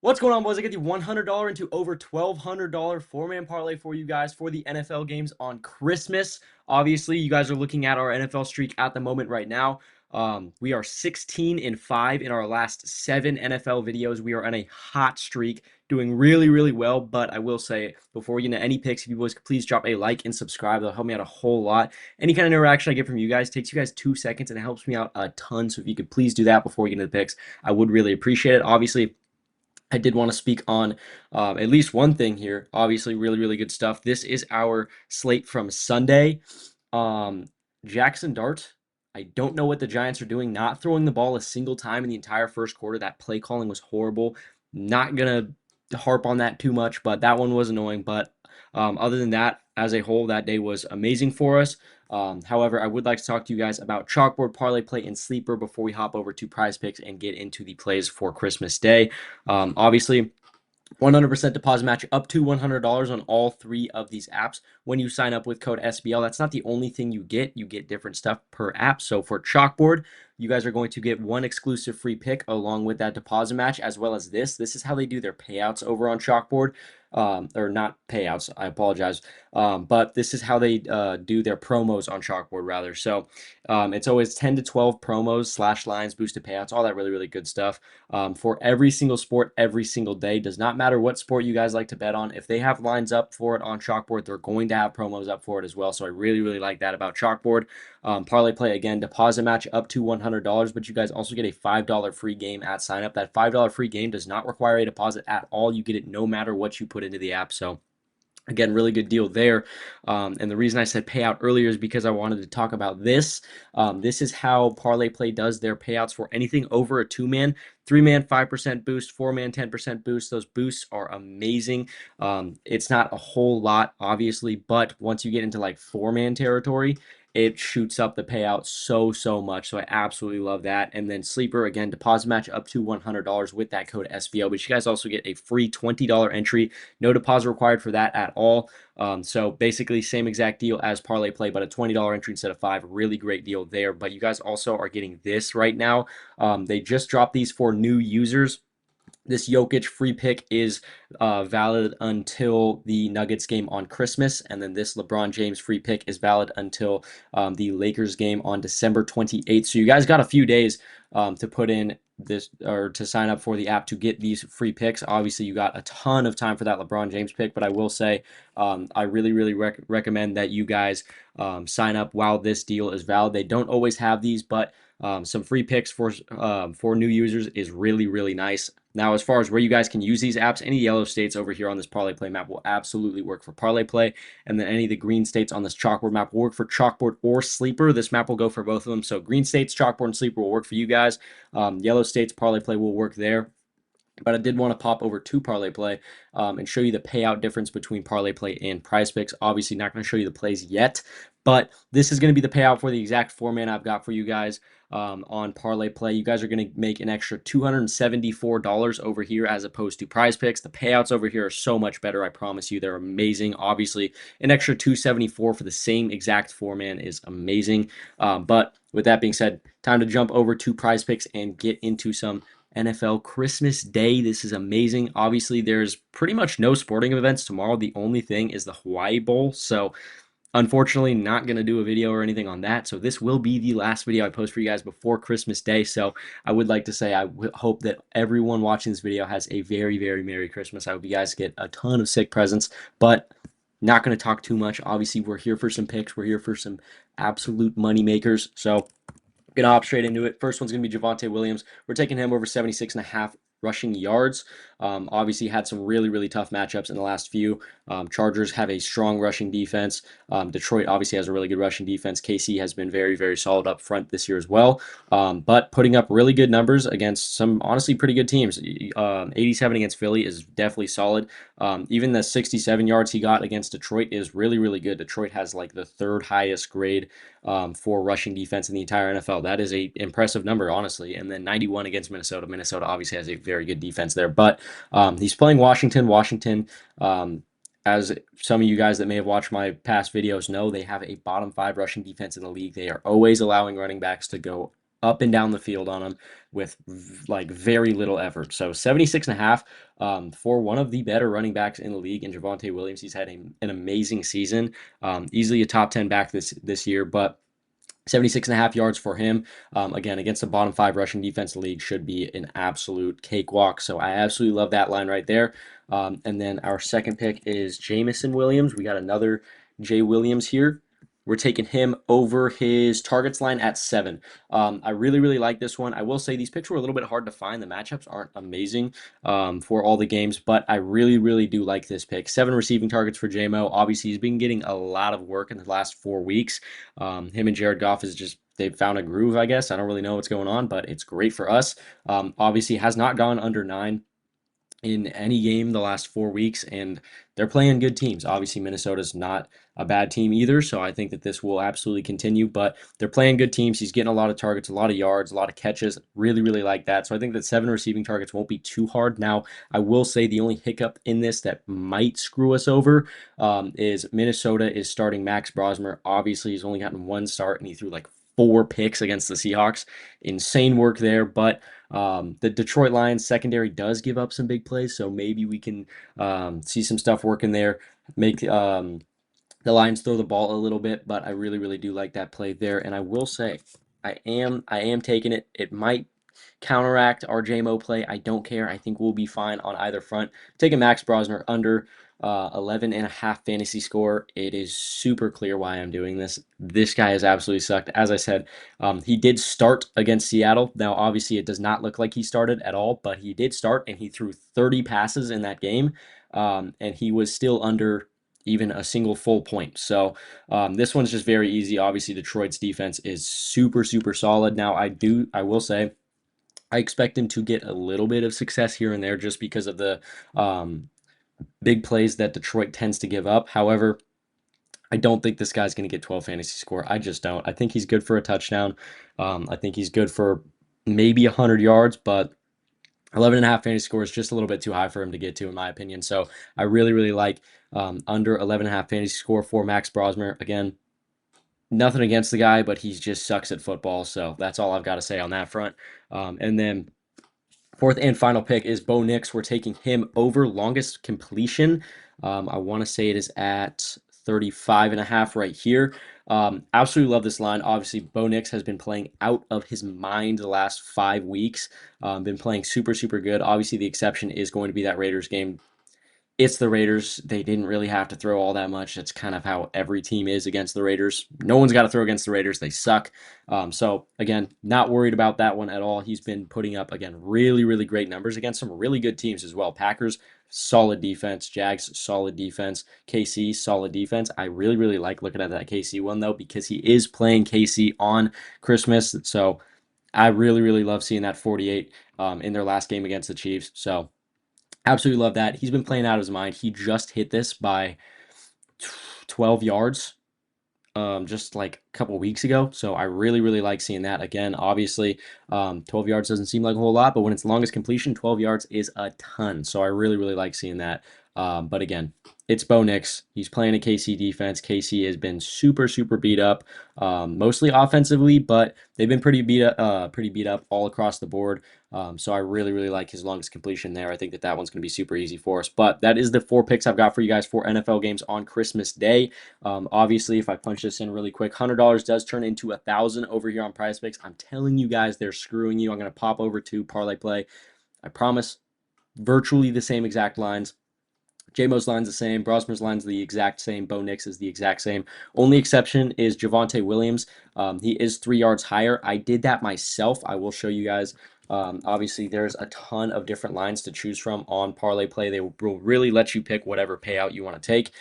What's going on, boys? I get the $100 into over $1,200 four-man parlay for you guys for the NFL games on Christmas. Obviously, you guys are looking at our NFL streak at the moment right now. We are 16-5 in our last 7 NFL videos. We are on a hot streak, doing really, really well. But I will say, before we get into any picks, if you boys could please drop a like and subscribe. That'll help me out a whole lot. Any kind of interaction I get from you guys takes you guys 2 seconds, and it helps me out a ton. So if you could please do that before we get into the picks, I would really appreciate it. Obviously, I did want to speak on at least one thing here. Obviously, really, really good stuff. This is our slate from Sunday. Um, Jackson Dart. I don't know what the Giants are doing. Not throwing the ball a single time in the entire first quarter. That play calling was horrible. Not going to harp on that too much, but that one was annoying. But other than that, as a whole, that day was amazing for us. However, I would like to talk to you guys about chalkboard, parlay, play, and sleeper before we hop over to Prizepicks and get into the plays for Christmas Day. Obviously, 100% deposit match up to $100 on all 3 of these apps when you sign up with code SBL. That's not the only thing you get. You get different stuff per app. So for Chalkboard, you guys are going to get 1 exclusive free pick along with that deposit match, as well as this. This is how they do their payouts over on Chalkboard. Or not payouts, I apologize. But this is how they do their promos on Chalkboard, rather. So it's always 10 to 12 promos / lines, boosted payouts, all that really, really good stuff for every single sport, every single day. Does not matter what sport you guys like to bet on. If they have lines up for it on Chalkboard, they're going to have promos up for it as well. So I really, really like that about Chalkboard. Parlay play, again, deposit match up to $100, but you guys also get a $5 free game at sign up. That $5 free game does not require a deposit at all. You get it no matter what you put into the app. So again, really good deal there. And the reason I said payout earlier is because I wanted to talk about this. This is how Parlay Play does their payouts for anything over a 2-man. 3-man, 5% boost, 4-man, 10% boost. Those boosts are amazing. It's not a whole lot, obviously, but once you get into like 4-man territory, it shoots up the payout so much. So I absolutely love that. And then sleeper, again, deposit match up to $100 with that code SVL. But you guys also get a free $20 entry. No deposit required for that at all. So basically same exact deal as Parlay Play, but a $20 entry instead of 5. Really great deal there. But you guys also are getting this right now. They just dropped these for new users. This Jokic free pick is valid until the Nuggets game on Christmas, and then this LeBron James free pick is valid until the Lakers game on December 28th. So you guys got a few days to put in this or to sign up for the app to get these free picks. Obviously, you got a ton of time for that LeBron James pick, but I will say I really recommend that you guys sign up while this deal is valid. They don't always have these, but some free picks for new users is really nice. Now, as far as where you guys can use these apps, any yellow states over here on this Parlay Play map will absolutely work for Parlay Play, and then any of the green states on this Chalkboard map will work for Chalkboard or Sleeper. This map will go for both of them, so green states, Chalkboard, and Sleeper will work for you guys. Yellow states, Parlay Play will work there. But I did want to pop over to Parlay Play and show you the payout difference between Parlay Play and Prizepicks. Obviously, not going to show you the plays yet, but this is going to be the payout for the exact 4-man I've got for you guys on Parlay Play. You guys are going to make an extra $274 over here as opposed to Prizepicks. The payouts over here are so much better, I promise you. They're amazing. Obviously, an extra $274 for the same exact 4-man is amazing. But with that being said, time to jump over to Prizepicks and get into some NFL Christmas Day. This is amazing. Obviously, there's pretty much no sporting events tomorrow. The only thing is the Hawaii Bowl. So, unfortunately, not going to do a video or anything on that. So, this will be the last video I post for you guys before Christmas Day. So, I would like to say I hope that everyone watching this video has a very Merry Christmas. I hope you guys get a ton of sick presents, but not going to talk too much. Obviously, we're here for some picks. We're here for some absolute money makers. So, gonna hop straight into it. First one's gonna be Javonte Williams. We're taking him over 76.5 rushing yards. Obviously had some really tough matchups in the last few. Chargers have a strong rushing defense. Detroit obviously has a really good rushing defense. KC has been very solid up front this year as well. But putting up really good numbers against some honestly pretty good teams. 87 against Philly is definitely solid. Even the 67 yards he got against Detroit is really good. Detroit has like the 3rd highest grade for rushing defense in the entire NFL. That is a impressive number, honestly. And then 91 against Minnesota. Minnesota obviously has a very good defense there. But he's playing Washington. Washington, as some of you guys that may have watched my past videos know, they have a bottom 5 rushing defense in the league. They are always allowing running backs to go up and down the field on him with like very little effort. So 76.5 for one of the better running backs in the league in Javonte Williams. He's had an amazing season, easily a top 10 back this year, but 76.5 yards for him. Again, against the bottom 5 rushing defense in the league should be an absolute cakewalk. So I absolutely love that line right there. And then our second pick is Jameson Williams. We got another Jay Williams here. We're taking him over his targets line at 7. I really, really like this one. I will say these picks were a little bit hard to find. The matchups aren't amazing for all the games, but I really, really do like this pick. 7 receiving targets for JMO. Obviously, he's been getting a lot of work in the last 4 weeks. Him and Jared Goff is just, they've found a groove, I guess. I don't really know what's going on, but it's great for us. Obviously, has not gone under 9 in any game the last 4 weeks, and they're playing good teams. Obviously, Minnesota's not a bad team either, so I think that this will absolutely continue, but they're playing good teams. He's getting a lot of targets, a lot of yards, a lot of catches. Really, really like that. So I think that 7 receiving targets won't be too hard. Now, I will say the only hiccup in this that might screw us over is Minnesota is starting Max Brosmer. Obviously, he's only gotten 1 start, and he threw like 4 picks against the Seahawks. Insane work there, but the Detroit Lions secondary does give up some big plays, so maybe we can see some stuff working there, make the Lions throw the ball a little bit, but I really, really do like that play there. And I will say, I am taking it. It might counteract our JMO play. I don't care. I think we'll be fine on either front. Taking Max Brosmer under 11.5 fantasy score. It is super clear why I'm doing this. This guy has absolutely sucked. As I said, he did start against Seattle. Now, obviously, it does not look like he started at all, but he did start, and he threw 30 passes in that game, and he was still under even a single full point. So this one's just very easy. Obviously, Detroit's defense is super, super solid. Now, I will say, I expect him to get a little bit of success here and there just because of the big plays that Detroit tends to give up. However, I don't think this guy's going to get 12 fantasy score. I just don't. I think he's good for a touchdown. I think he's good for maybe 100 yards, but 11.5 fantasy score is just a little bit too high for him to get to, in my opinion. So I really, really like under 11.5 fantasy score for Max Brosmer. Again, nothing against the guy, but he just sucks at football. So that's all I've got to say on that front. And then fourth and final pick is Bo Nix. We're taking him over longest completion. I want to say it is at 35.5 right here. Absolutely love this line. Obviously, Bo Nix has been playing out of his mind the last 5 weeks. Been playing super, super good. Obviously, the exception is going to be that Raiders game. It's the Raiders. They didn't really have to throw all that much. That's kind of how every team is against the Raiders. No one's got to throw against the Raiders. They suck. So, again, not worried about that one at all. He's been putting up, again, really, really great numbers against some really good teams as well. Packers, solid defense. Jags, solid defense. KC, solid defense. I really, really like looking at that KC one, though, because he is playing KC on Christmas. So, I really, really love seeing that 48 in their last game against the Chiefs. So, absolutely love that. He's been playing out of his mind. He just hit this by 12 yards just like a couple weeks ago. So I really, really like seeing that. Again, obviously, 12 yards doesn't seem like a whole lot, but when it's longest completion, 12 yards is a ton. So I really, really like seeing that. But again, it's Bo Nix. He's playing a KC defense. KC has been super, super beat up, mostly offensively, but they've been pretty beat up all across the board. So I really, really like his longest completion there. I think that one's going to be super easy for us. But that is the 4 picks I've got for you guys for NFL games on Christmas Day. Obviously, if I punch this in really quick, $100 does turn into $1,000 over here on Prizepicks. I'm telling you guys, they're screwing you. I'm going to pop over to Parlay Play. I promise, virtually the same exact lines. JMO's line's the same. Brosmer's line's the exact same. Bo Nix is the exact same. Only exception is Javonte Williams. He is 3 yards higher. I did that myself. I will show you guys. Obviously, there's a ton of different lines to choose from on Parlay Play. They will really let you pick whatever payout you want to take.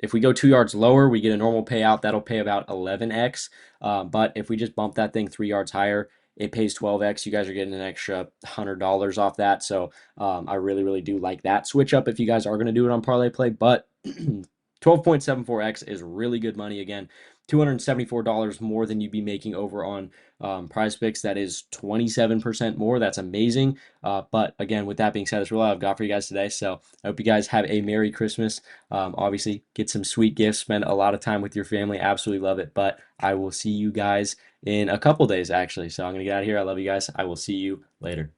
If we go 2 yards lower, we get a normal payout. That'll pay about 11x. But if we just bump that thing 3 yards higher, it pays 12x. You guys are getting an extra $100 off that. So I really, really do like that switch up if you guys are going to do it on Parlay Play. But 12.74x is really good money. Again, $274 more than you'd be making over on Prizepicks. That is 27% more. That's amazing. But again, with that being said, that's really all I've got for you guys today. So I hope you guys have a Merry Christmas. Obviously, get some sweet gifts. Spend a lot of time with your family. Absolutely love it. But I will see you guys in a couple days, actually. So I'm going to get out of here. I love you guys. I will see you later.